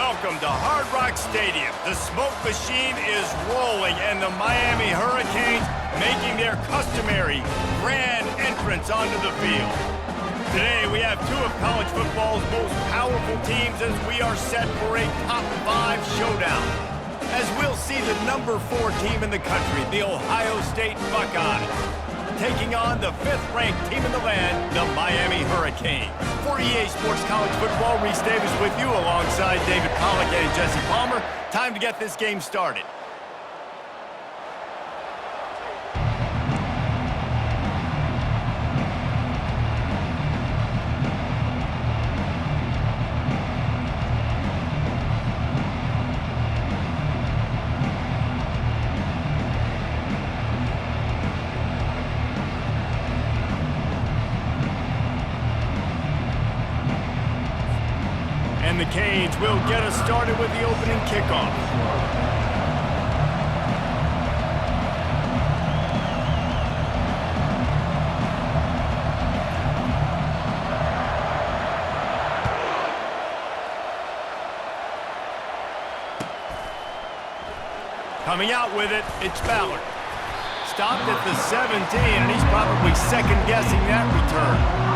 Welcome to Hard Rock Stadium. The smoke machine is rolling and the Miami Hurricanes making their customary grand entrance onto the field. Today we have two of college football's most powerful teams as we are set for a top 5 showdown. As we'll see the number 4 team in the country, the Ohio State Buckeyes, taking on the 5th-ranked team in the land, the Miami Hurricanes. For EA Sports College Football, Reese Davis with you alongside David Pollack and Jesse Palmer. Time to get this game started. And the Canes will get us started with the opening kickoff. Coming out with it, it's Ballard. Stopped at the 17, and he's probably second-guessing that return.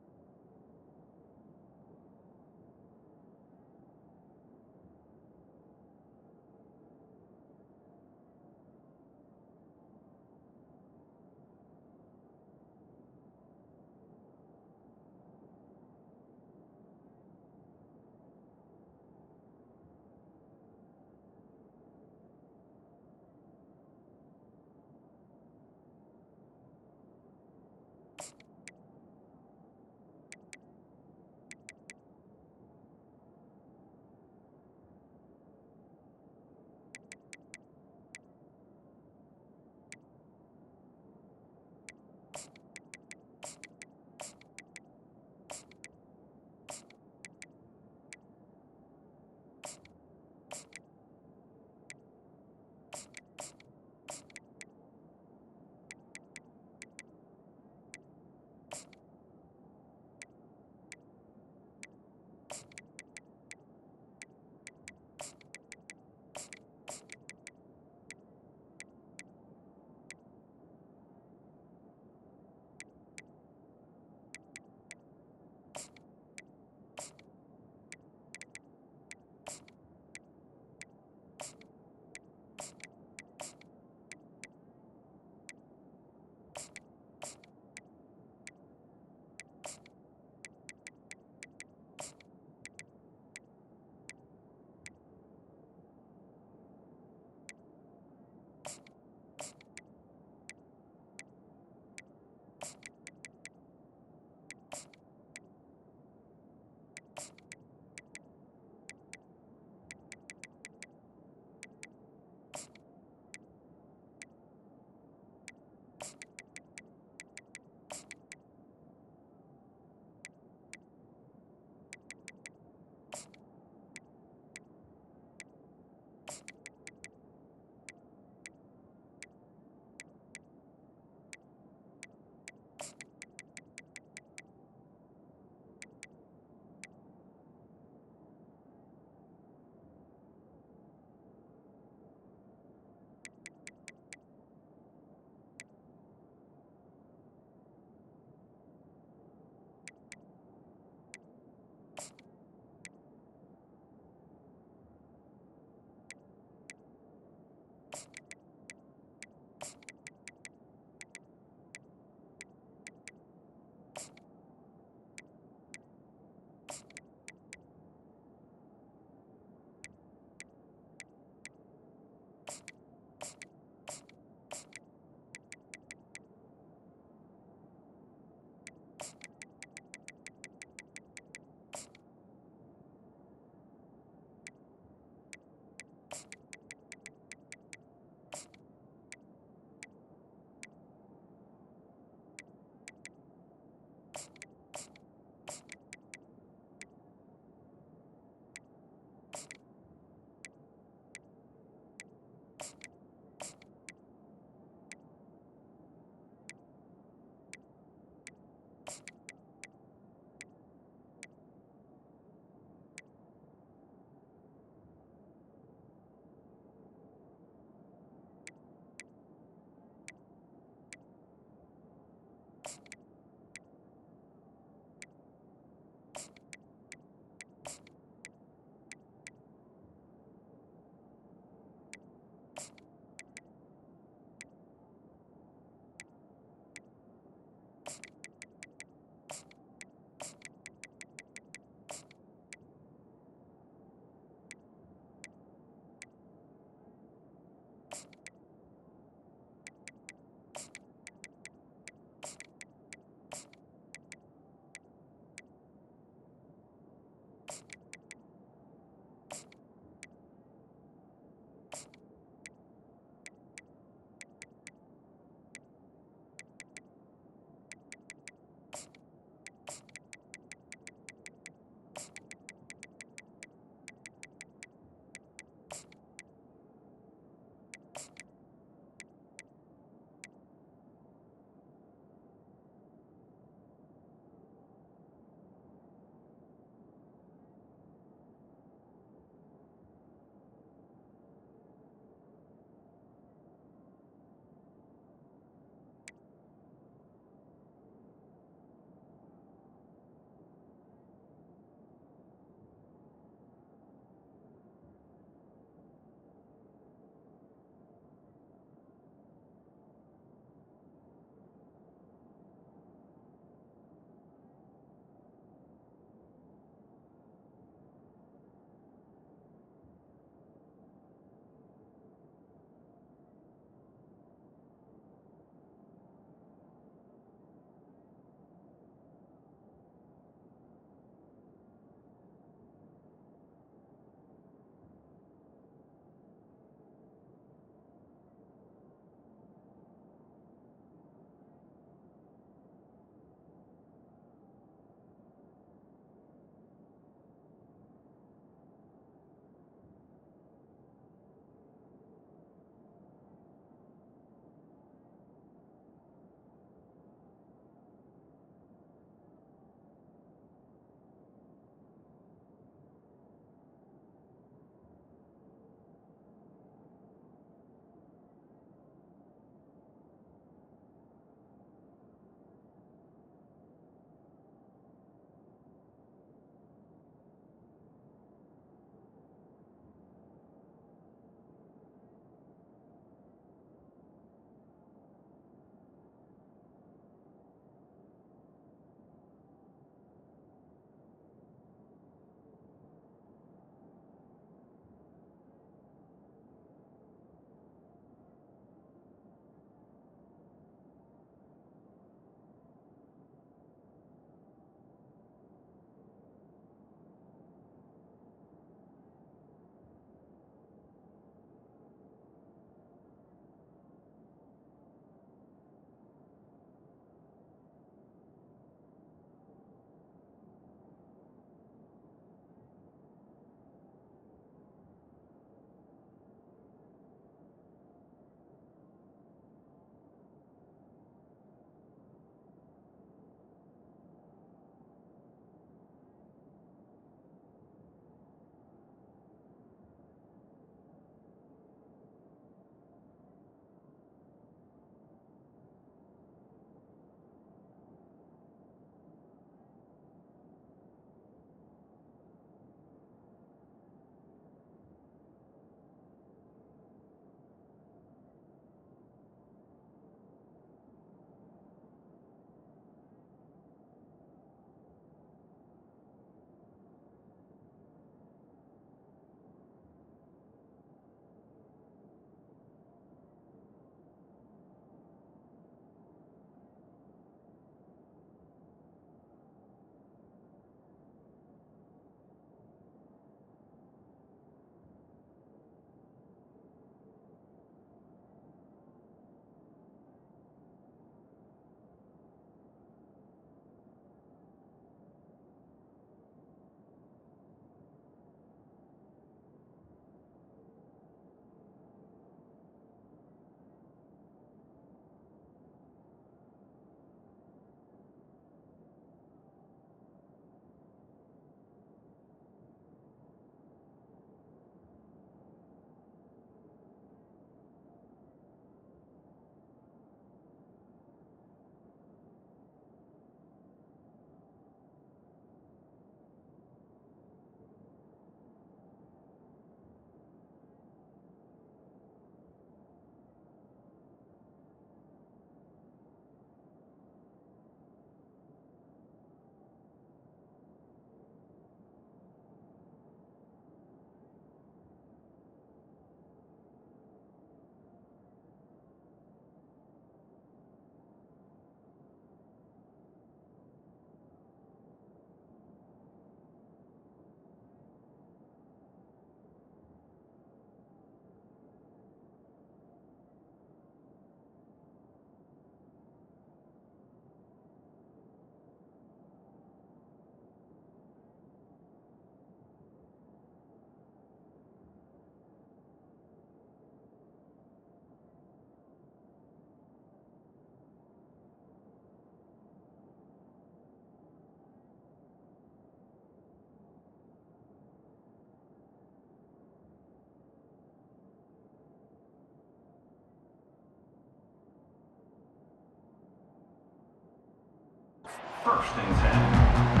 First and 10.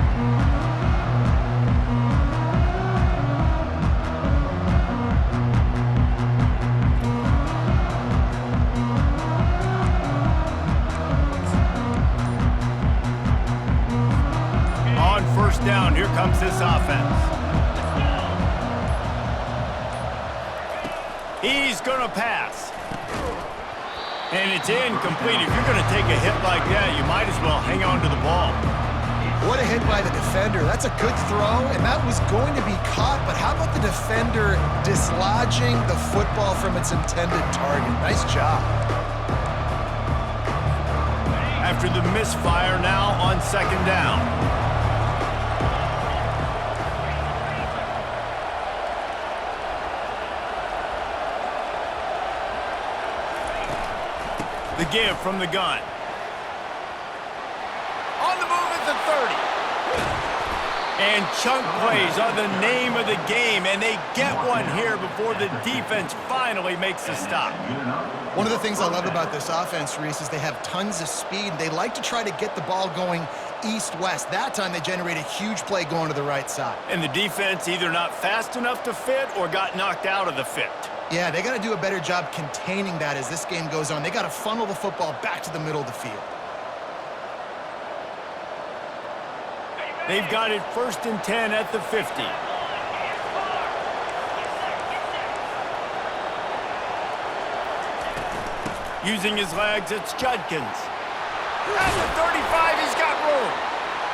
First down, here comes this offense. He's going to pass. And it's incomplete. If you're going to take a hit like that, you might as well hang on to the ball. What a hit by the defender. That's a good throw, and that was going to be caught, but how about the defender dislodging the football from its intended target? Nice job. After the misfire, now on second down. The give from the gun. On the move at the 30. And chunk plays are the name of the game, and they get one here before the defense finally makes a stop. One of the things I love about this offense, Reese, is they have tons of speed. They like to try to get the ball going east-west. That time they generate a huge play going to the right side. And the defense either not fast enough to fit or got knocked out of the fit. Yeah, they got to do a better job containing that as this game goes on. They got to funnel the football back to the middle of the field. They've got it first and 10 at the 50. Using his legs, it's Judkins. At the 35, he's got room.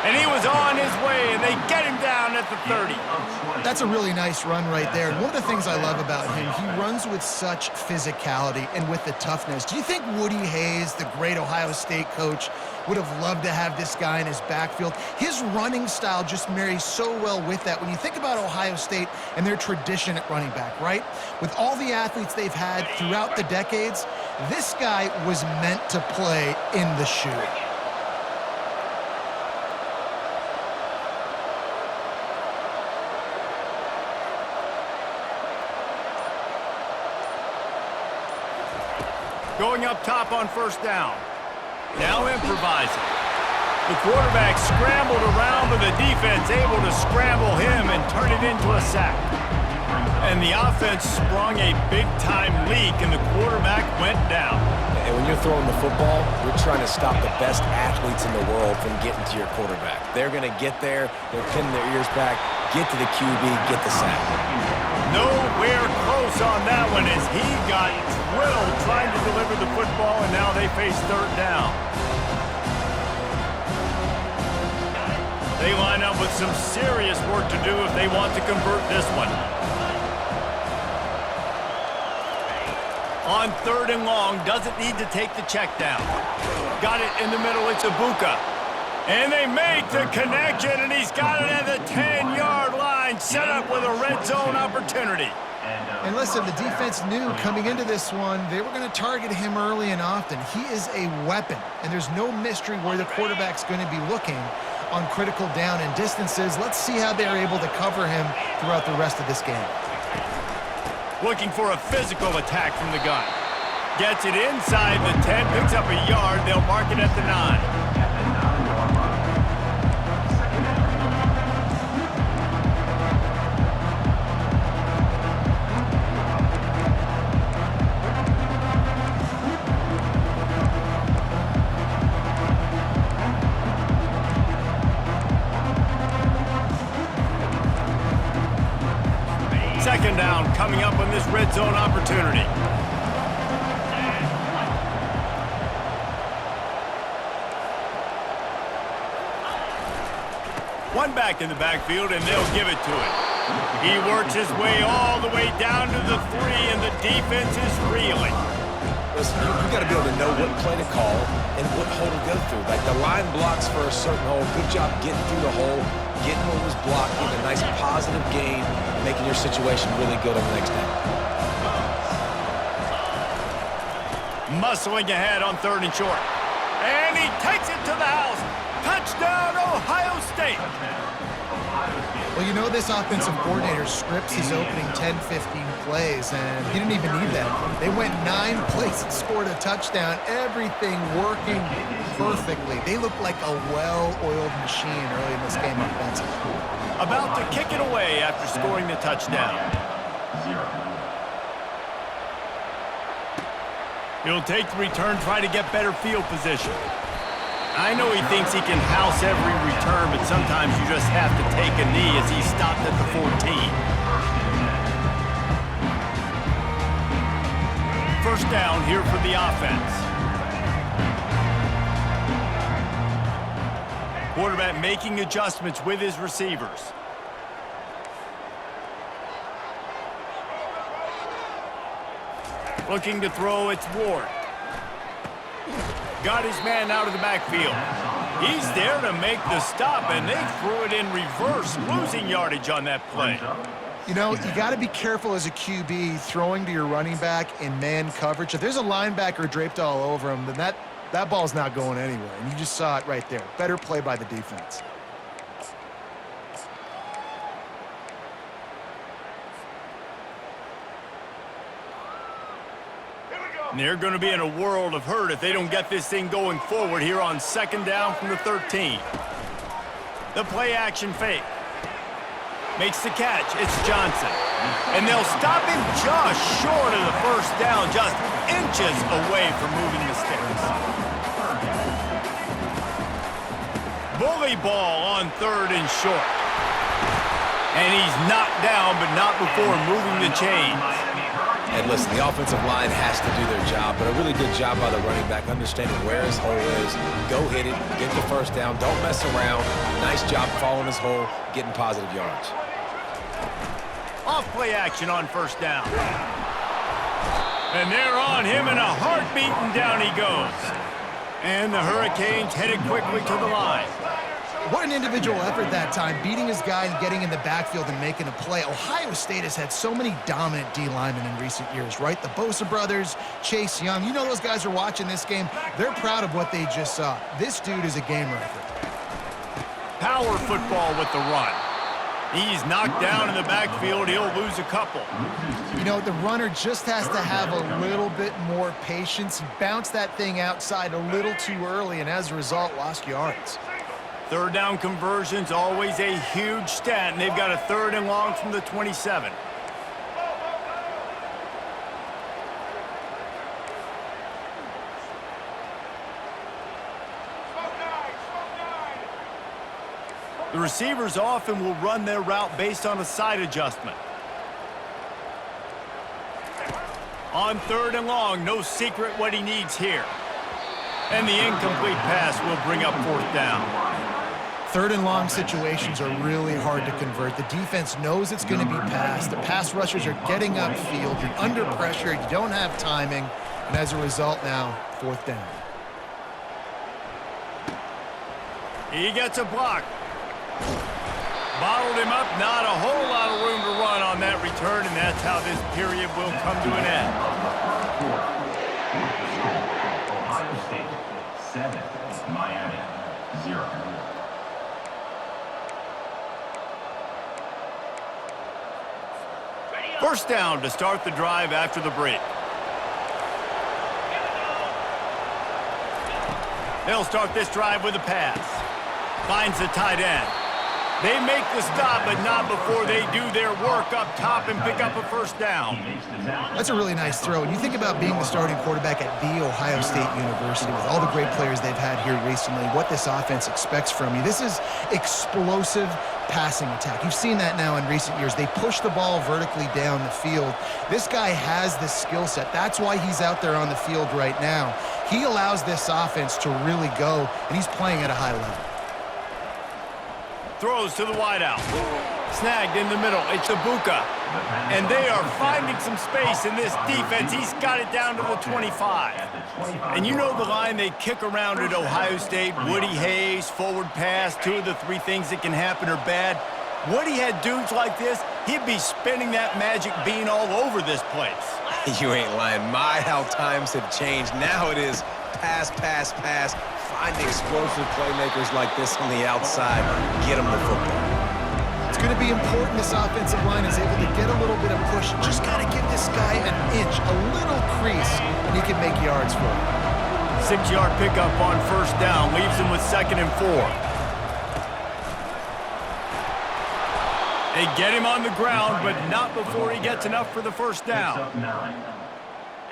And he was on his way, and they get him down at the 30. That's a really nice run right there. And one of the things I love about him, he runs with such physicality and with the toughness. Do you think Woody Hayes, the great Ohio State coach, would have loved to have this guy in his backfield? His running style just marries so well with that. When you think about Ohio State and their tradition at running back, right? With all the athletes they've had throughout the decades, this guy was meant to play in the shoe. Going up top on first down. Now improvising. The quarterback scrambled around, but the defense able to scramble him and turn it into a sack. And the offense sprung a big-time leak, and the quarterback went down. And when you're throwing the football, you're trying to stop the best athletes in the world from getting to your quarterback. They're going to get there, they're pinning their ears back, get to the QB, get the sack. Nowhere close on that one as he got drilled trying to deliver the football, and now they face third down. They line up with some serious work to do if they want to convert this one. On third and long, doesn't need to take the check down. Got it in the middle, it's Ibuka. And they make the connection, and he's got it at the 10-yard line, set up with a red zone opportunity. And listen, the defense knew coming into this one, they were going to target him early and often. He is a weapon, and there's no mystery where the quarterback's going to be looking on critical down and distances. Let's see how they're able to cover him throughout the rest of this game. Looking for a physical attack from the gun. Gets it inside the 10, picks up a yard. They'll mark it at the 9. Second down coming up on this red zone opportunity. One back in the backfield, and they'll give it to him. He works his way all the way down to the 3, and the defense is reeling. Listen, you got to be able to know what play to call and what hole to go through. Like the line blocks for a certain hole. Good job getting through the hole, getting what was blocked, getting a nice positive gain, making your situation really good on the next down. Muscling ahead on third and short. And he takes it to the house. Touchdown, Ohio State. Well, you know this offensive coordinator scripts his opening 10, 15 plays, and he didn't even need that. They went 9 plays and scored a touchdown, everything working perfectly. They look like a well-oiled machine early in this game offensively. About to kick it away after scoring the touchdown. He'll take the return, try to get better field position. I know he thinks he can house every return, but sometimes you just have to take a knee as he stopped at the 14. First down here for the offense. Quarterback making adjustments with his receivers. Looking to throw, it's Ward. Got his man out of the backfield. He's there to make the stop, and they threw it in reverse, losing yardage on that play. You know, you got to be careful as a QB throwing to your running back in man coverage. If there's a linebacker draped all over him, then that ball's not going anywhere, and you just saw it right there. Better play by the defense. And they're going to be in a world of hurt if they don't get this thing going forward here on second down from the 13. The play action fake. Makes the catch. It's Johnson. And they'll stop him just short of the first down, just inches away from moving the sticks. Bully ball on third and short. And he's knocked down, but not before moving the chains. And listen, the offensive line has to do their job, but a really good job by the running back, understanding where his hole is. Go hit it, get the first down, don't mess around. Nice job following his hole, getting positive yards. Off play action on first down. And they're on him in a heartbeat, and down he goes. And the Hurricanes headed quickly to the line. What an individual effort that time, beating his guy and getting in the backfield and making a play. Ohio State has had so many dominant D linemen in recent years, right? The Bosa brothers, Chase Young. You know those guys are watching this game. They're proud of what they just saw. This dude is a game wrecker. Power football with the run. He's knocked down in the backfield. He'll lose a couple. You know, the runner just has to have a little bit more patience. He bounced that thing outside a little too early, and as a result, lost yards. Third down conversion's always a huge stat, and they've got a third and long from the 27. The receivers often will run their route based on a side adjustment. On third and long, no secret what he needs here. And the incomplete pass will bring up fourth down. Third and long situations are really hard to convert. The defense knows it's going to be passed. The pass rushers are getting upfield. You're under pressure. You don't have timing. And as a result now, fourth down. He gets a block. Bottled him up. Not a whole lot of room to run on that return, and that's how this period will come to an end. Ohio State 7, Miami 0. First down to start the drive after the break. They'll start this drive with a pass. Finds the tight end. They make the stop, but not before they do their work up top and pick up a first down. That's a really nice throw. And you think about being the starting quarterback at The Ohio State University with all the great players they've had here recently, what this offense expects from you. This is explosive passing attack. You've seen that now in recent years. They push the ball vertically down the field. This guy has the skill set. That's why he's out there on the field right now. He allows this offense to really go, and he's playing at a high level. Throws to the wideout. Snagged in the middle. It's Ibuka. And they are finding some space in this defense. He's got it down to the 25. And you know the line they kick around at Ohio State. Woody Hayes, forward pass. 2 of the 3 things that can happen are bad. Woody had dudes like this, he'd be spinning that magic bean all over this place. You ain't lying. My, how times have changed. Now it is pass, pass, pass. Find explosive playmakers like this on the outside. Get them the football. It's going to be important this offensive line is able to get a little bit of push. Just got to give this guy an inch, a little crease, and he can make yards for him. 6-yard pickup on first down leaves him with 2nd and 4. They get him on the ground, but not before he gets enough for the first down. Picks up 9.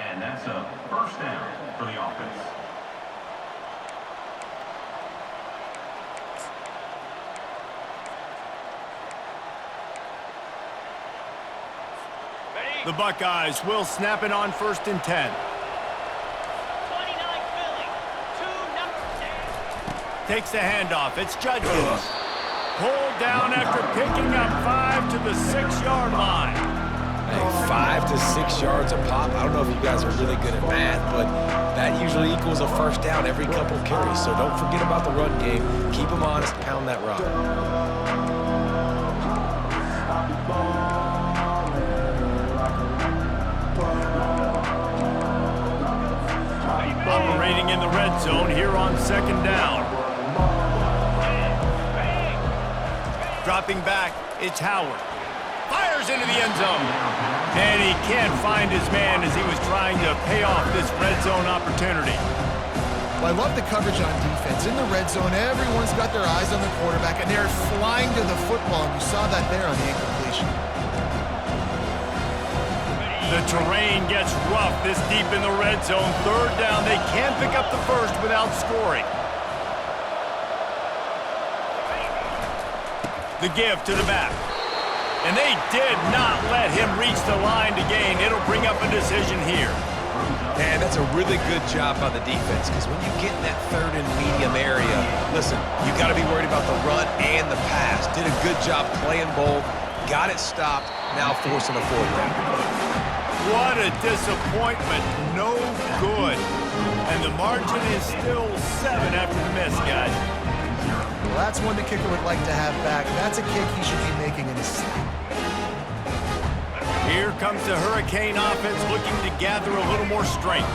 And that's a first down for the offense. The Buckeyes will snap it on 1st and 10. 29 Philly, 2 number 10. Takes the handoff. It's Judkins. Pulled down after picking up 5 to the 6-yard line. Hey, 5 to 6 yards a pop. I don't know if you guys are really good at math, but that usually equals a first down every couple carries. So don't forget about the run game. Keep them honest. Pound that rock. Operating in the red zone here on 2nd down. Dropping back, it's Howard. Fires into the end zone. And he can't find his man as he was trying to pay off this red zone opportunity. Well, I love the coverage on defense. In the red zone, everyone's got their eyes on the quarterback, and they're flying to the football, and you saw that there on the incompletion. The terrain gets rough this deep in the red zone. 3rd down, they can't pick up the first without scoring. The give to the back. And they did not let him reach the line to gain. It'll bring up a decision here. Man, that's a really good job by the defense, because when you get in that 3rd and medium area, listen, you got to be worried about the run and the pass. Did a good job playing both, got it stopped, now forcing a 4th down. What a disappointment. No good. And the margin is still 7 after the miss, guys. Well, that's one the kicker would like to have back. That's a kick he should be making in his sleep. Here comes the Hurricane offense looking to gather a little more strength.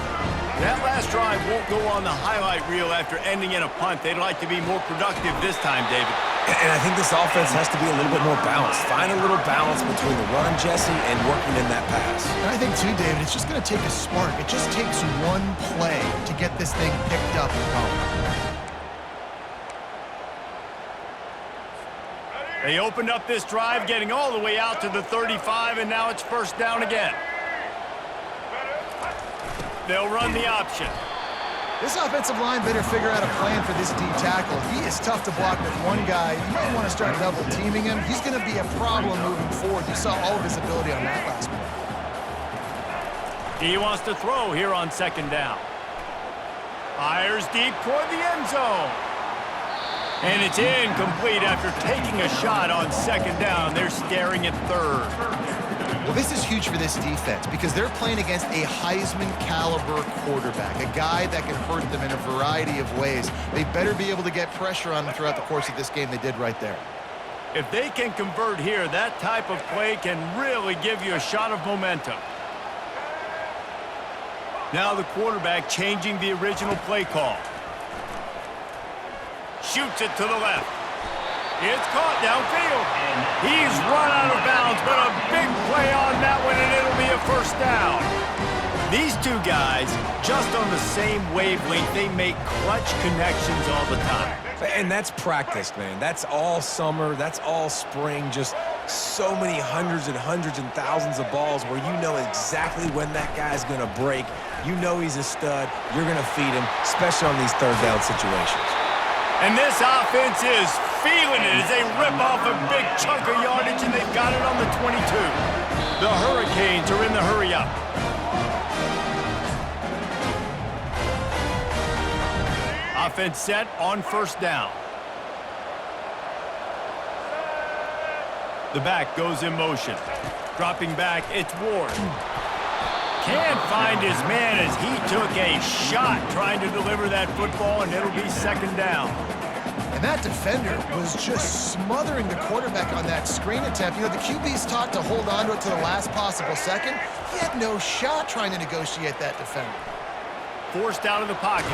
That last drive won't go on the highlight reel after ending in a punt. They'd like to be more productive this time, David. And I think this offense has to be a little bit more balanced. Find a little balance between the run, Jesse, and working in that pass. And I think, too, David, it's just going to take a spark. It just takes one play to get this thing picked up and going. They opened up this drive, getting all the way out to the 35, and now it's first down again. They'll run the option. This offensive line better figure out a plan for this D tackle. He is tough to block with one guy. You might want to start double teaming him. He's going to be a problem moving forward. You saw all of his ability on that last one. He wants to throw here on 2nd down. Fires deep toward the end zone. And it's incomplete after taking a shot on 2nd down. They're staring at 3rd. Well, this is huge for this defense because they're playing against a Heisman-caliber quarterback, a guy that can hurt them in a variety of ways. They better be able to get pressure on him throughout the course of this game. They did right there. If they can convert here, that type of play can really give you a shot of momentum. Now the quarterback changing the original play call. Shoots it to the left. It's caught downfield. He's run out of bounds, but a big play on that one, and it'll be a first down. These two guys, just on the same wavelength, they make clutch connections all the time. And that's practice, man. That's all summer. That's all spring. Just so many hundreds and thousands of balls where you know exactly when that guy's going to break. You know he's a stud. You're going to feed him, especially on these 3rd down situations. And this offense is feeling it as they rip off a big chunk of yardage, and they've got it on the 22. The Hurricanes are in the hurry-up. Offense set on first down. The back goes in motion. Dropping back, it's Ward. Can't find his man as he took a shot trying to deliver that football, and it'll be 2nd down. And that defender was just smothering the quarterback on that screen attempt. You know, the QB's taught to hold on to it to the last possible second. He had no shot trying to negotiate that defender. Forced out of the pocket.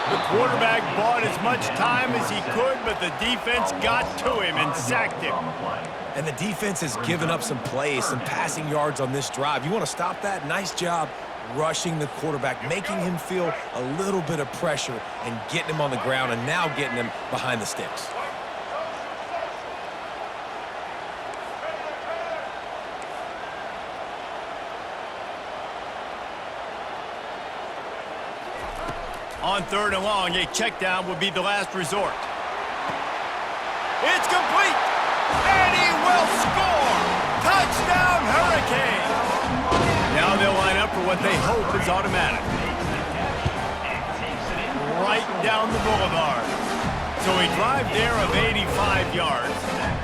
The quarterback bought as much time as he could, but the defense got to him and sacked him. And the defense has given up some plays, some passing yards on this drive. You want to stop that? Nice job rushing the quarterback, making him feel a little bit of pressure and getting him on the ground and now getting him behind the sticks. On 3rd and long, a check down would be the last resort. It's complete, and he will score! Touchdown, Hurricanes! Now they'll line up for what they hope is automatic. Right down the boulevard. So a drive there of 85 yards.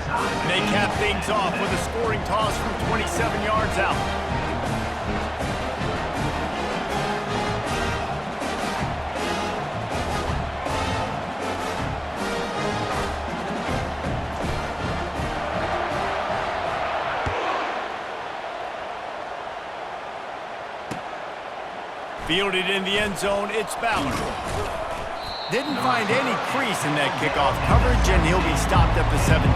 And they cap things off with a scoring toss from 27 yards out. Fielded in the end zone, it's Ballard. Didn't find any crease in that kickoff coverage, and he'll be stopped at the 17.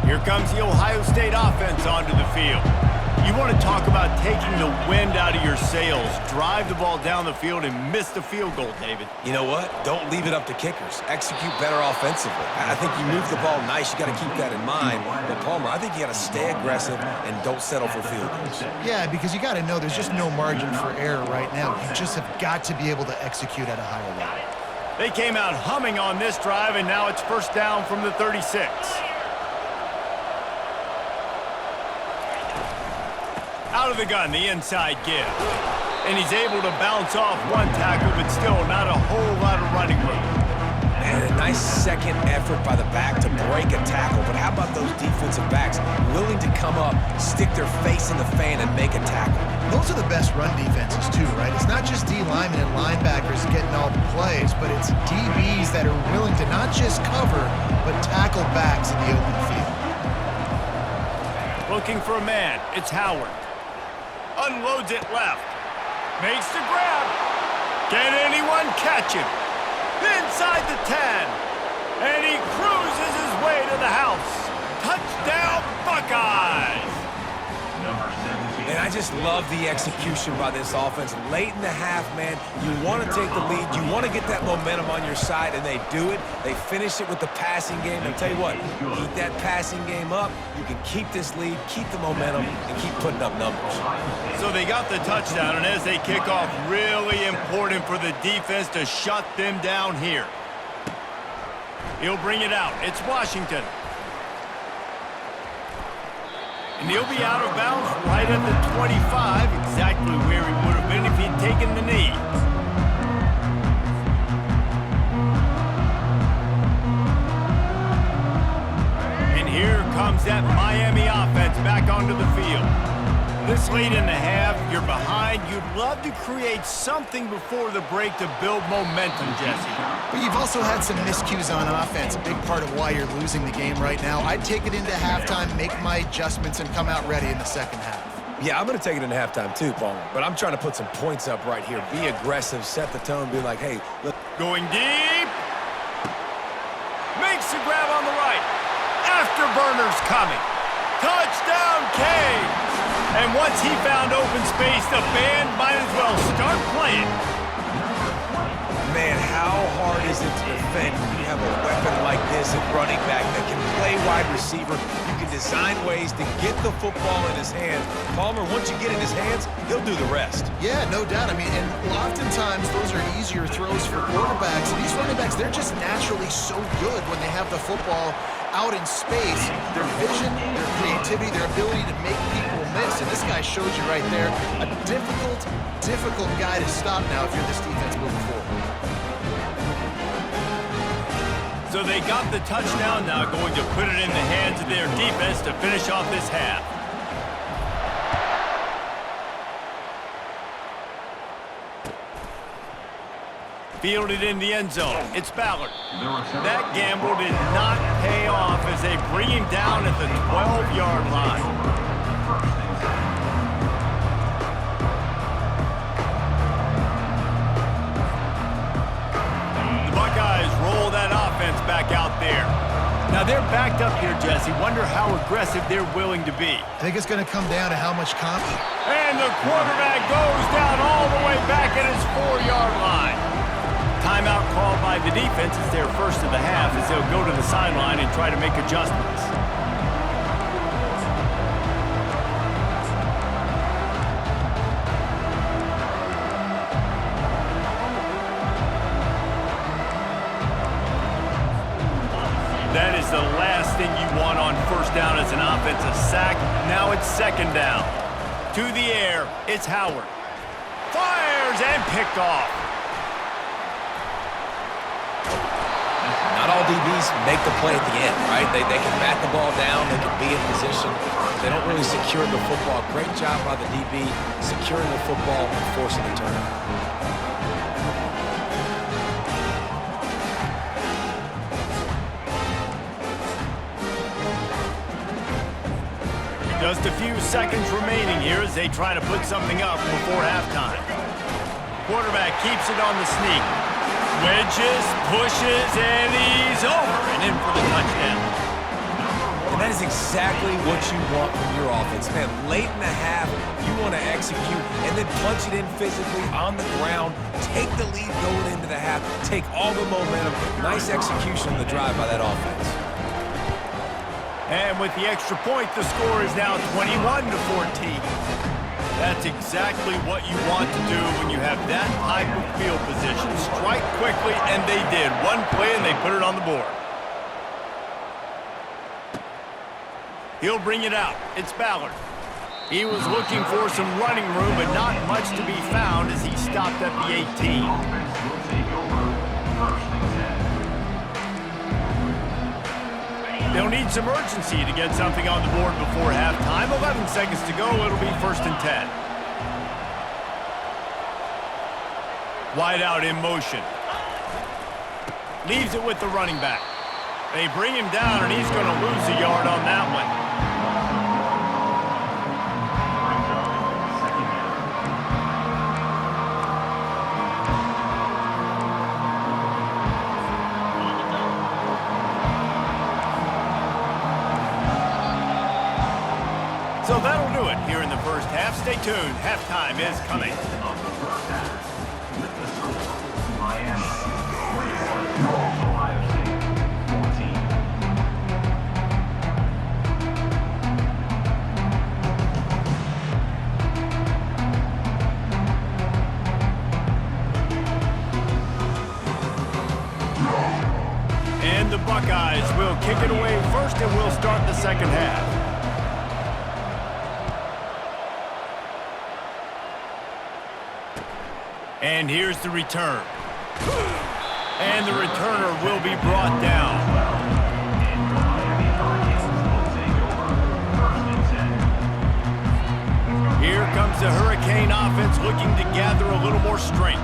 Here comes the Ohio State offense onto the field. You want to talk about taking the wind out of your sails. Drive the ball down the field and miss the field goal, David. You know what? Don't leave it up to kickers. Execute better offensively. I think you move the ball nice. You got to keep that in mind. But, Palmer, I think you got to stay aggressive and don't settle for field goals. Yeah, because you got to know there's just no margin for error right now. You just have got to be able to execute at a higher level. They came out humming on this drive, and now it's 1st down from the 36. Out of the gun, the inside give. And he's able to bounce off one tackle, but still not a whole lot of running room. And a nice second effort by the back to break a tackle. But how about those defensive backs willing to come up, stick their face in the fan, and make a tackle? Those are the best run defenses too, right? It's not just D linemen and linebackers getting all the plays, but it's DBs that are willing to not just cover, but tackle backs in the open field. Looking for a man, it's Howard. Unloads it left. Makes the grab. Can anyone catch him? Inside the 10. And he cruises his way to the house. Touchdown, Buckeyes! Number 17. And I just love the execution by this offense. Late in the half, man, you want to take the lead. You want to get that momentum on your side, and they do it. They finish it with the passing game. And I'll tell you what, keep that passing game up. You can keep this lead, keep the momentum, and keep putting up numbers. So they got the touchdown, and as they kick off, really important for the defense to shut them down here. He'll bring it out. It's Washington. And he'll be out of bounds right at the 25, exactly where he would have been if he'd taken the knee. And here comes that Miami offense back onto the field. This late in the half, you're behind. You'd love to create something before the break to build momentum, Jesse. But you've also had some miscues on offense, a big part of why you're losing the game right now. I'd take it into halftime, make my adjustments, and come out ready in the second half. Yeah, I'm going to take it into halftime too, Palmer. But I'm trying to put some points up right here. Be aggressive, set the tone, be like, hey, look. Going deep. Makes the grab on the right. Afterburner's coming. Touchdown, Canes! And once he found open space, the band might as well start playing. Man, how hard is it to defend when you have a weapon like this at running back that can play wide receiver? You can design ways to get the football in his hands. Palmer, once you get in his hands, he'll do the rest. Yeah, no doubt. I mean, and oftentimes those are easier throws for quarterbacks. And these running backs, they're just naturally so good when they have the football out in space. Their vision, their creativity, their ability to make people miss. And this guy shows you right there, a difficult guy to stop now if you're this defense moving forward. So they got the touchdown, now going to put it in the hands of their defense to finish off this half. Fielded in the end zone. It's Ballard. That gamble did not pay off as they bring him down at the 12-yard line. The Buckeyes roll that offense back out there. Now they're backed up here, Jesse. Wonder how aggressive they're willing to be. I think it's going to come down to how much confidence. And the quarterback goes down all the way back at his 4-yard line. Timeout called by the defense is their first of the half as they'll go to the sideline and try to make adjustments. That is the last thing you want on first down as an offensive sack. Now it's second down. To the air, it's Howard. Fires and picked off. Not all DBs make the play at the end, right? They can bat the ball down, they can be in position. They don't really secure the football. Great job by the DB securing the football and forcing the turnover. Just a few seconds remaining here as they try to put something up before halftime. Quarterback keeps it on the sneak. Wedges, pushes, and he's over and in for the touchdown. And that is exactly what you want from your offense. Man, late in the half, you want to execute and then punch it in physically on the ground, take the lead going into the half, take all the momentum. Nice execution on the drive by that offense. And with the extra point, the score is now 21-14. That's exactly what you want to do when you have that type of field position. Strike quickly, and they did. One play, and they put it on the board. He'll bring it out. It's Ballard. He was looking for some running room, but not much to be found as he stopped at the 18. They'll need some urgency to get something on the board before halftime. 11 seconds to go. It'll be 1st and 10. Wide out in motion. Leaves it with the running back. They bring him down, and he's going to lose a yard on that one. So that'll do it here in the first half. Stay tuned. Halftime is coming. With the score, Miami 41, Ohio State 14. And the Buckeyes will kick it away first, and we'll start the second half. And here's the return. And the returner will be brought down. Here comes the Hurricane offense looking to gather a little more strength.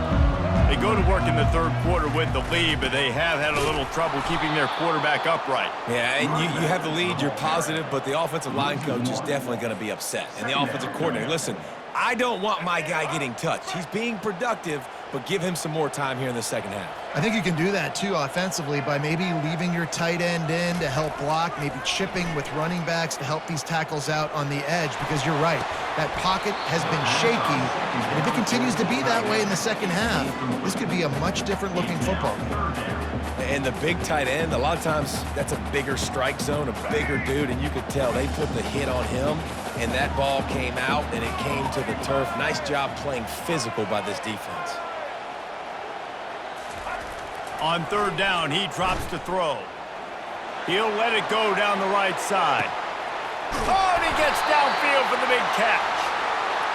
They go to work in the third quarter with the lead, but they have had a little trouble keeping their quarterback upright. Yeah, and you have the lead, you're positive, but the offensive line coach is definitely going to be upset. And the offensive coordinator, listen, I don't want my guy getting touched. He's being productive, but give him some more time here in the second half. I think you can do that, too, offensively, by maybe leaving your tight end in to help block, maybe chipping with running backs to help these tackles out on the edge, because you're right, that pocket has been shaky, and if it continues to be that way in the second half, this could be a much different-looking football game. And the big tight end, a lot of times that's a bigger strike zone, a bigger dude, and you could tell they put the hit on him, and that ball came out, and it came to the turf. Nice job playing physical by this defense. On third down, he drops to throw. He'll let it go down the right side. Oh, and he gets downfield for the big catch.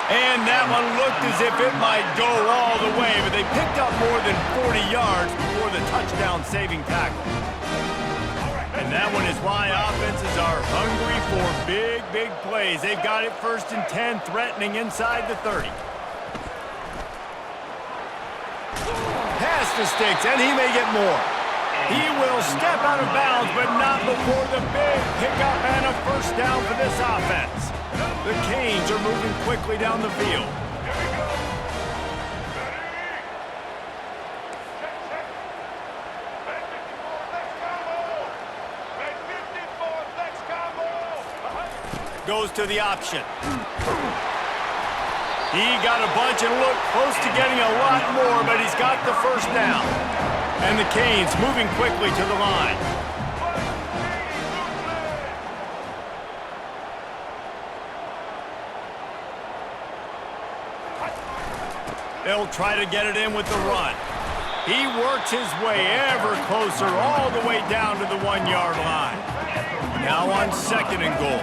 And that one looked as if it might go all the way, but they picked up more than 40 yards before the touchdown-saving tackle. And that one is why offenses are hungry for big, big plays. They've got it 1st and 10, threatening inside the 30. Pass the sticks, and he may get more. He will step out of bounds, but not before the big pickup and a first down for this offense. The Canes are moving quickly down the field. Goes to the option. He got a bunch and looked close to getting a lot more, but he's got the first down. And the Canes moving quickly to the line. They'll try to get it in with the run. He works his way ever closer all the way down to the 1-yard line. Now on 2nd and goal.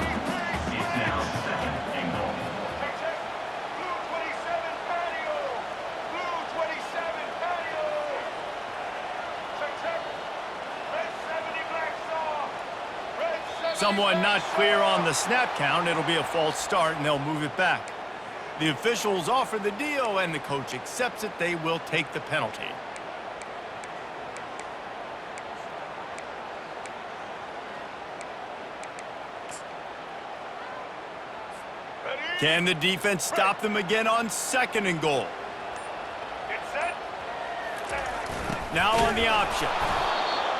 Someone not clear on the snap count. It'll be a false start, and they'll move it back. The officials offer the deal, and the coach accepts it. They will take the penalty. Can the defense stop them again on 2nd and goal? Now on the option.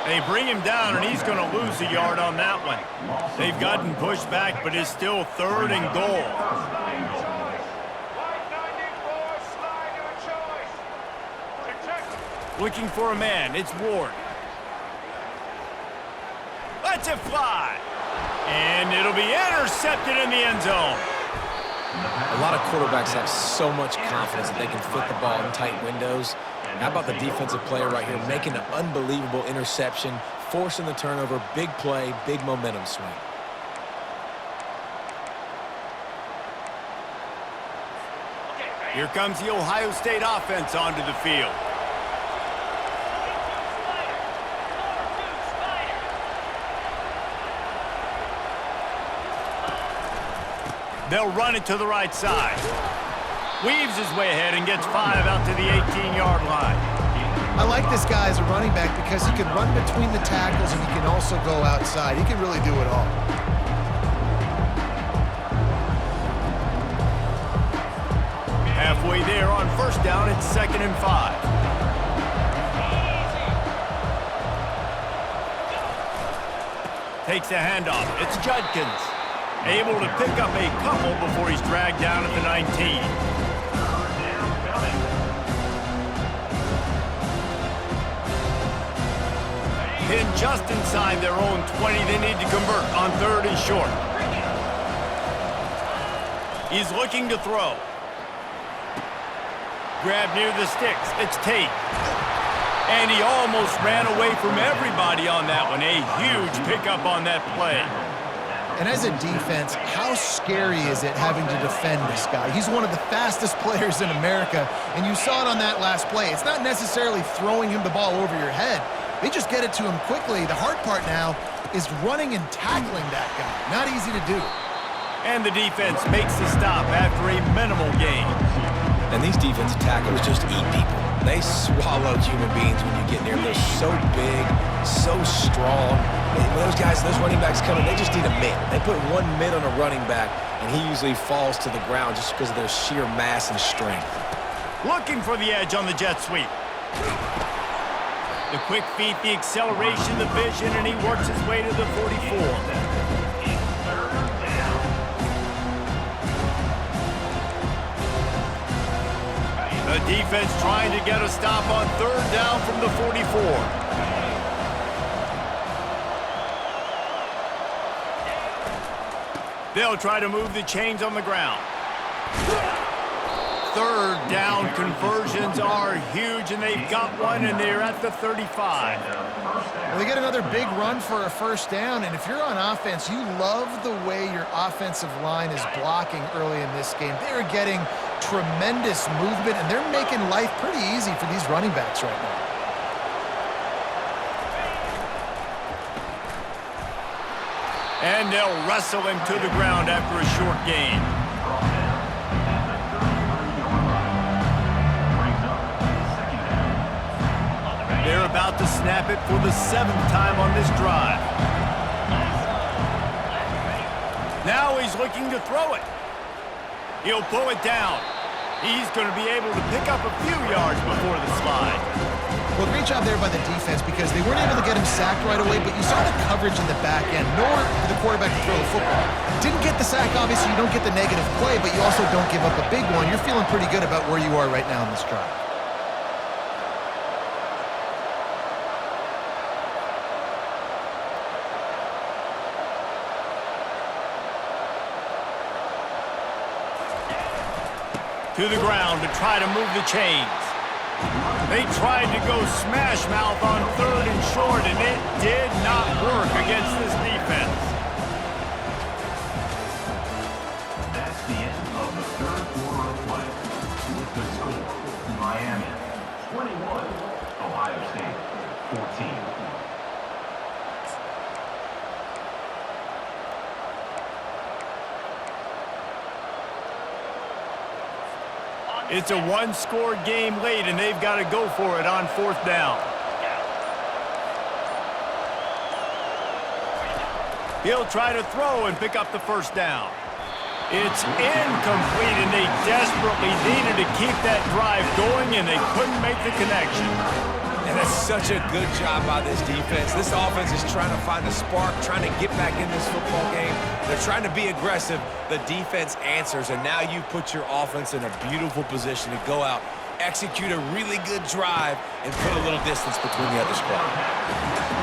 They bring him down, and he's going to lose a yard on that one. They've gotten pushed back, but it's still 3rd and goal. Looking for a man. It's Ward. Lets it fly. And it'll be intercepted in the end zone. A lot of quarterbacks have so much confidence that they can fit the ball in tight windows. How about the defensive player right here making an unbelievable interception, forcing the turnover, big play, big momentum swing. Here comes the Ohio State offense onto the field. They'll run it to the right side. Weaves his way ahead and gets 5 out to the 18-yard line. I like this guy as a running back because he can run between the tackles and he can also go outside. He can really do it all. Halfway there on 1st down, it's 2nd and 5. Takes a handoff. It's Judkins. Able to pick up a couple before he's dragged down at the 19. Then just inside their own 20, they need to convert on 3rd and short. He's looking to throw. Grab near the sticks. It's Tate. And he almost ran away from everybody on that one. A huge pickup on that play. And as a defense, how scary is it having to defend this guy? He's one of the fastest players in America, and you saw it on that last play. It's not necessarily throwing him the ball over your head. They just get it to him quickly. The hard part now is running and tackling that guy. Not easy to do. And the defense makes the stop after a minimal gain. And these defensive tackles just eat people. They swallow human beings when you get near them. They're so big, so strong. When those guys, those running backs come in, they just need a mitt. They put one mitt on a running back, and he usually falls to the ground just because of their sheer mass and strength. Looking for the edge on the jet sweep. The quick feet, the acceleration, the vision, and he works his way to the 44. The defense trying to get a stop on 3rd down from the 44. They'll try to move the chains on the ground. 3rd down conversions are huge, and they've got one, and they're at the 35. Well, they get another big run for a 1st down, and if you're on offense, you love the way your offensive line is blocking early in this game. They're getting tremendous movement, and they're making life pretty easy for these running backs right now. And they'll wrestle him to the ground after a short gain. about to snap it for the 7th time on this drive. Now he's looking to throw it. He'll pull it down. He's going to be able to pick up a few yards before the slide. Well, great job there by the defense because they weren't able to get him sacked right away, but you saw the coverage in the back end, nor for the quarterback to throw the football. Didn't get the sack, obviously. You don't get the negative play, but you also don't give up a big one. You're feeling pretty good about where you are right now in this drive. To the ground to try to move the chains. They tried to go smash mouth on 3rd and short, and it did not work against this defense. That's the end of the 3rd quarter of play. With the score, Miami 21, Ohio State 14. It's a one-score game late, and they've got to go for it on 4th down. He'll try to throw and pick up the 1st down. It's incomplete, and they desperately needed to keep that drive going, and they couldn't make the connection. And that's such a good job by this defense. This offense is trying to find a spark, trying to get back in this football game. They're trying to be aggressive. The defense answers, and now you put your offense in a beautiful position to go out, execute a really good drive, and put a little distance between the other squad.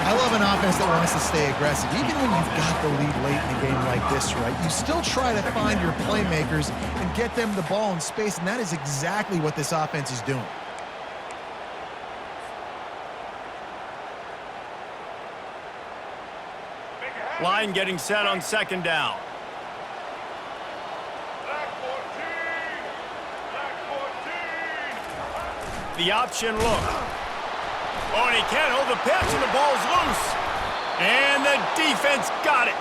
I love an offense that wants to stay aggressive. Even when you've got the lead late in a game like this, right, you still try to find your playmakers and get them the ball in space, and that is exactly what this offense is doing. Line getting set on 2nd down. The option look. Oh, and he can't hold the pitch, and the ball's loose. And the defense got it.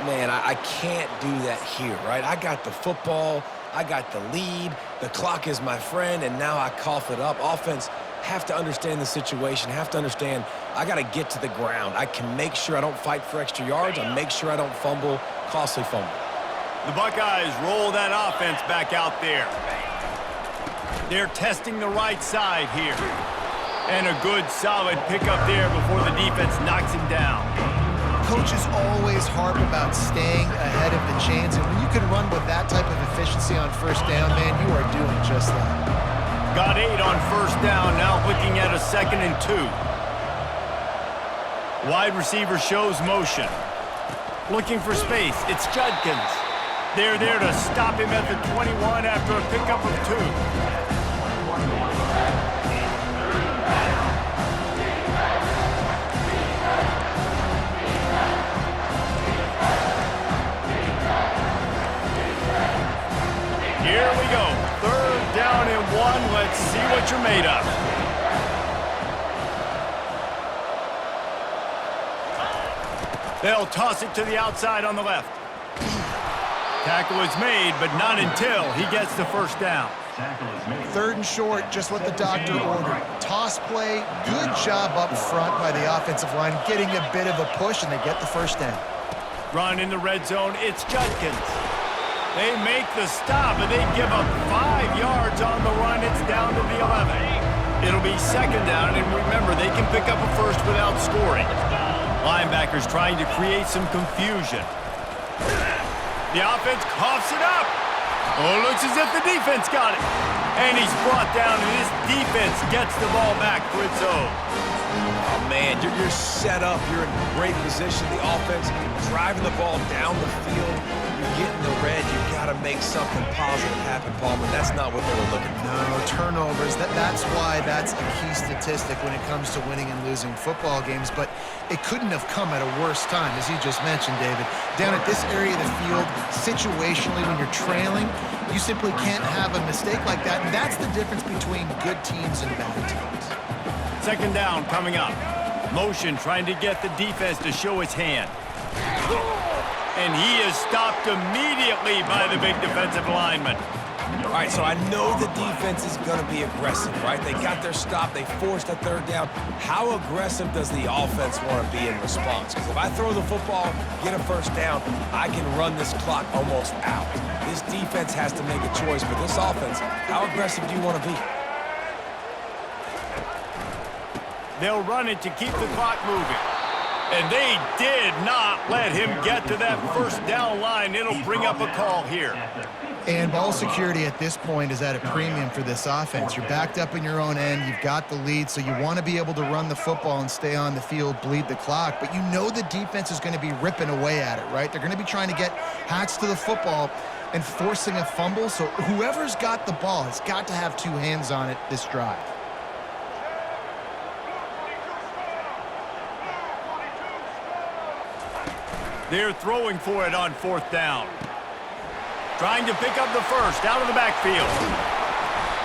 Man, I can't do that here, right? I got the football, I got the lead, the clock is my friend, and now I cough it up. Offense have to understand the situation, have to understand I got to get to the ground. I can make sure I don't fight for extra yards. I make sure I don't fumble, costly fumble. The Buckeyes roll that offense back out there. They're testing the right side here. And a good, solid pickup there before the defense knocks him down. Coaches always harp about staying ahead of the chains, and when you can run with that type of efficiency on 1st down, man, you are doing just that. Got 8 on 1st down, now looking at a 2nd and 2. Wide receiver shows motion. Looking for space, it's Judkins. They're there to stop him at the 21 after a pickup of 2. Here we go. 3rd down and 1. Let's see what you're made of. They'll toss it to the outside on the left. Tackle is made, but not until he gets the 1st down. 3rd and short, just what the doctor ordered. Toss play, good job up front by the offensive line, getting a bit of a push, and they get the 1st down. Run in the red zone, it's Judkins. They make the stop, and they give up 5 yards on the run. It's down to the 11. It'll be 2nd down, and remember, they can pick up a 1st without scoring. Linebackers trying to create some confusion. The offense coughs it up. Oh, looks as if the defense got it. And he's brought down, and this defense gets the ball back for its own. Oh, man, you're set up. You're in great position. The offense driving the ball down the field. You get in the red, you got to make something positive happen, Palmer. That's not what they were looking for. No, turnovers. That's why that's a key statistic when it comes to winning and losing football games. But it couldn't have come at a worse time, as you just mentioned, David. Down at this area of the field, situationally, when you're trailing, you simply can't have a mistake like that. And that's the difference between good teams and bad teams. 2nd down coming up. Motion trying to get the defense to show its hand. And he is stopped immediately by the big defensive lineman. All right, so I know the defense is going to be aggressive, right? They got their stop. They forced a third down. How aggressive does the offense want to be in response? Because if I throw the football, get a first down, I can run this clock almost out. This defense has to make a choice, but this offense, how aggressive do you want to be? They'll run it to keep the clock moving. And they did not let him get to that first down line. It'll bring up a call here. And ball security at this point is at a premium for this offense. You're backed up in your own end. You've got the lead, so you want to be able to run the football and stay on the field, bleed the clock. But you know the defense is going to be ripping away at it, right? They're going to be trying to get Hats to the football and forcing a fumble. So whoever's got the ball has got to have two hands on it this drive. They're throwing for it on fourth down. Trying to pick up the first out of the backfield.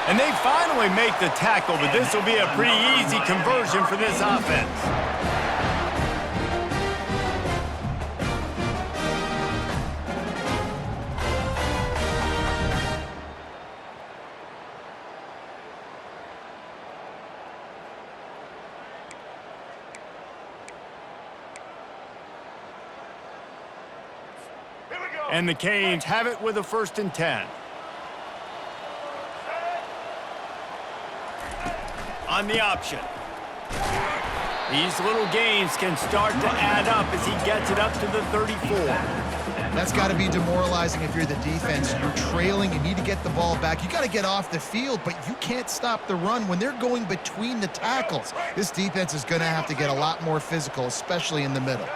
And they finally make the tackle, but this will be a pretty easy conversion for this offense. And the Canes have it with a 1st and 10. On the option. These little gains can start to add up as he gets it up to the 34. That's got to be demoralizing if you're the defense. You're trailing, you need to get the ball back. You got to get off the field, but you can't stop the run when they're going between the tackles. This defense is going to have to get a lot more physical, especially in the middle.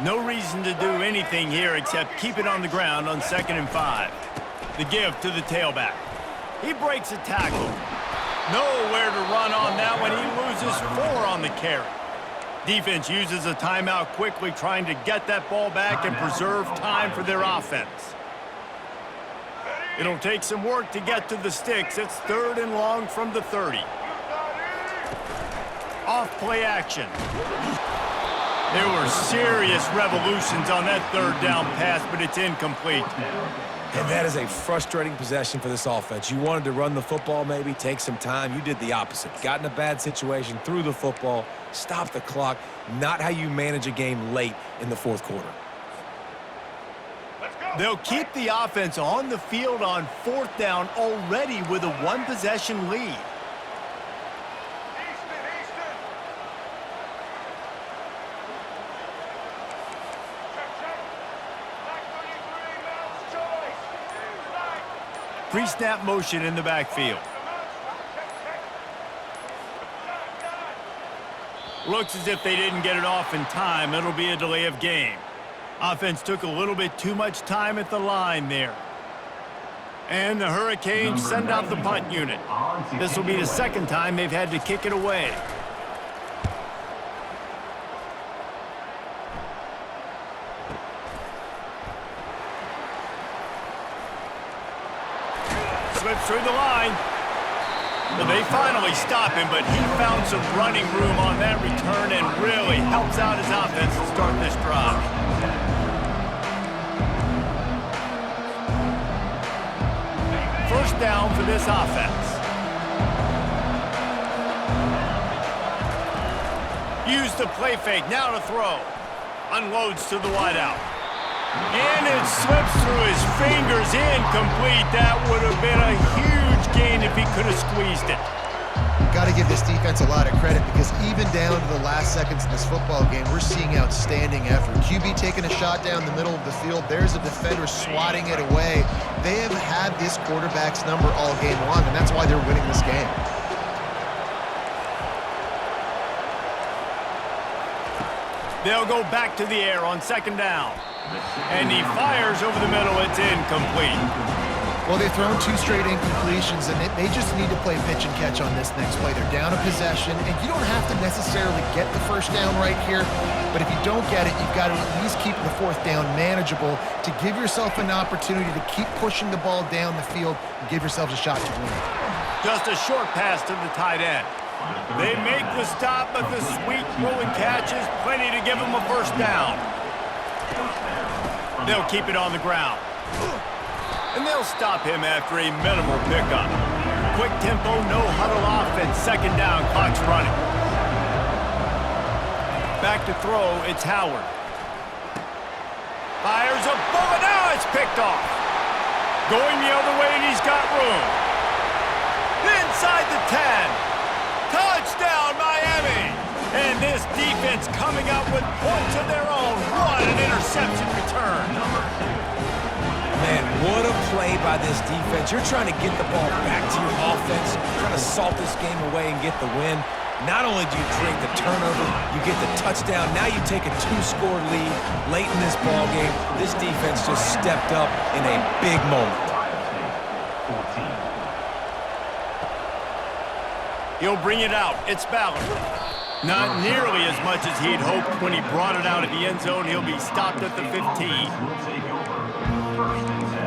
No reason to do anything here except keep it on the ground on 2nd and 5. The give to the tailback. He breaks a tackle. Nowhere to run on that one. He loses 4 on the carry. Defense uses a timeout quickly, trying to get that ball back and preserve time for their offense. It'll take some work to get to the sticks. It's 3rd and long from the 30. Off play action. There were serious revolutions on that 3rd down pass, but it's incomplete. And that is a frustrating possession for this offense. You wanted to run the football, maybe take some time. You did the opposite. Got in a bad situation, threw the football, stopped the clock. Not how you manage a game late in the 4th quarter. They'll keep the offense on the field on 4th down already with a 1-possession lead. Pre-snap motion in the backfield. Looks as if they didn't get it off in time. It'll be a delay of game. Offense took a little bit too much time at the line there. And the Hurricanes send out the punt unit. This will be the 2nd time they've had to kick it away. Slips through the line. Well, they finally stop him, but he found some running room on that return and really helps out his offense to start this drive. First down for this offense. Use the play fake, now to throw. Unloads to the wideout. And it slips through his fingers, incomplete. That would have been a huge gain if he could have squeezed it. Got to give this defense a lot of credit because even down to the last seconds in this football game, we're seeing outstanding effort. QB taking a shot down the middle of the field. There's a defender swatting it away. They have had this quarterback's number all game long, and that's why they're winning this game. They'll go back to the air on 2nd down. And he fires over the middle. It's incomplete. Well, they've thrown 2 straight incompletions, and they just need to play pitch and catch on this next play. They're down a possession, and you don't have to necessarily get the first down right here, but if you don't get it, you've got to at least keep the 4th down manageable to give yourself an opportunity to keep pushing the ball down the field and give yourselves a shot to win. Just a short pass to the tight end. They make the stop, but the sweet rolling catch is plenty to give them a first down. They'll keep it on the ground. and they'll stop him after a minimal pickup. Quick tempo, no huddle offense, second down, clock's running. Back to throw, it's Howard. Fires a bullet, now it's picked off. Going the other way, and he's got room. Inside the 10. Touchdown, Miami! And this defense coming up with points of their own. What an interception return. Man, what a play by this defense. You're trying to get the ball back to your offense, trying to salt this game away and get the win. Not only do you create the turnover, you get the touchdown. Now you take a 2-score lead late in this ball game. This defense just stepped up in a big moment. He'll bring it out. It's Ballard. Not nearly as much as he'd hoped when he brought it out at the end zone. He'll be stopped at the 15. Will take over. First and 10.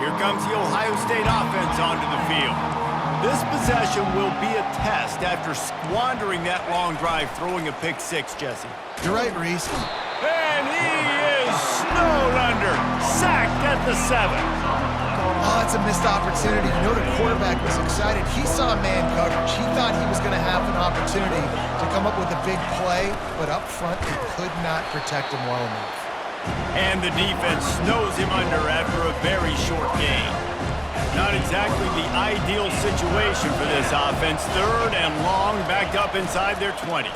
Here comes the Ohio State offense onto the field. This possession will be a test after squandering that long drive, throwing a pick six, Jesse. You're right, Reese. And he is snowed under, sacked at the 7. Oh, that's a missed opportunity. You know the quarterback was excited. He saw man coverage. He thought he was going to have an opportunity to come up with a big play, but up front, he could not protect him well enough. And the defense snows him under after a very short gain. Not exactly the ideal situation for this offense. Third and long, backed up inside their 20.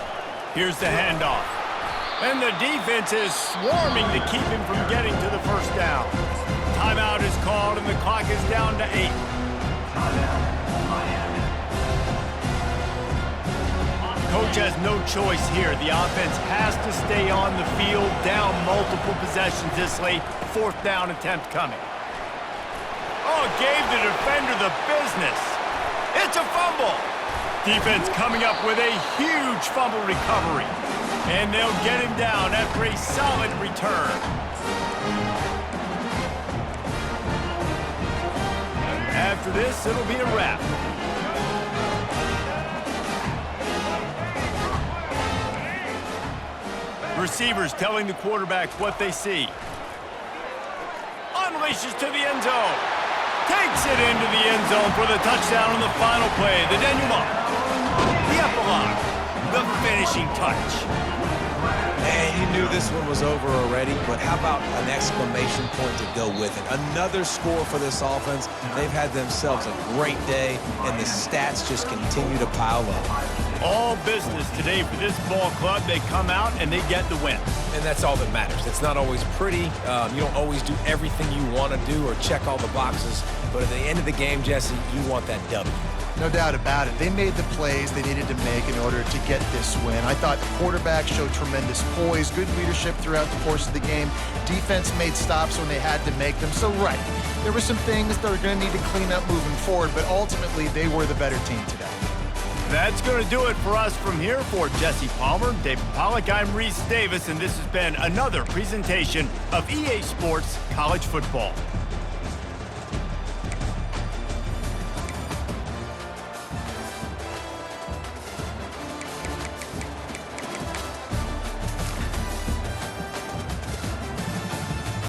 Here's the handoff. And the defense is swarming to keep him from getting to the first down. Timeout is called, and the clock is down to 8. Coach has no choice here. The offense has to stay on the field, down multiple possessions this late. Fourth down attempt coming. Oh, gave the defender the business. It's a fumble. Defense coming up with a huge fumble recovery. And they'll get him down after a solid return. After this, it'll be a wrap. Receivers telling the quarterback what they see. Unleashes to the end zone. Takes it into the end zone for the touchdown on the final play. The denouement. The epilogue. The finishing touch. Man, you knew this one was over already, but how about an exclamation point to go with it? Another score for this offense. They've had themselves a great day, and the stats just continue to pile up. All business today for this ball club. They come out and they get the win. And that's all that matters. It's not always pretty. You don't always do everything you want to do or check all the boxes. But at the end of the game, Jesse, you want that W. No doubt about it. They made the plays they needed to make in order to get this win. I thought the quarterback showed tremendous poise, good leadership throughout the course of the game. Defense made stops when they had to make them. So, right, there were some things that are going to need to clean up moving forward, but ultimately they were the better team today. That's going to do it for us from here. For Jesse Palmer, David Pollack, I'm Reese Davis, and this has been another presentation of EA Sports College Football.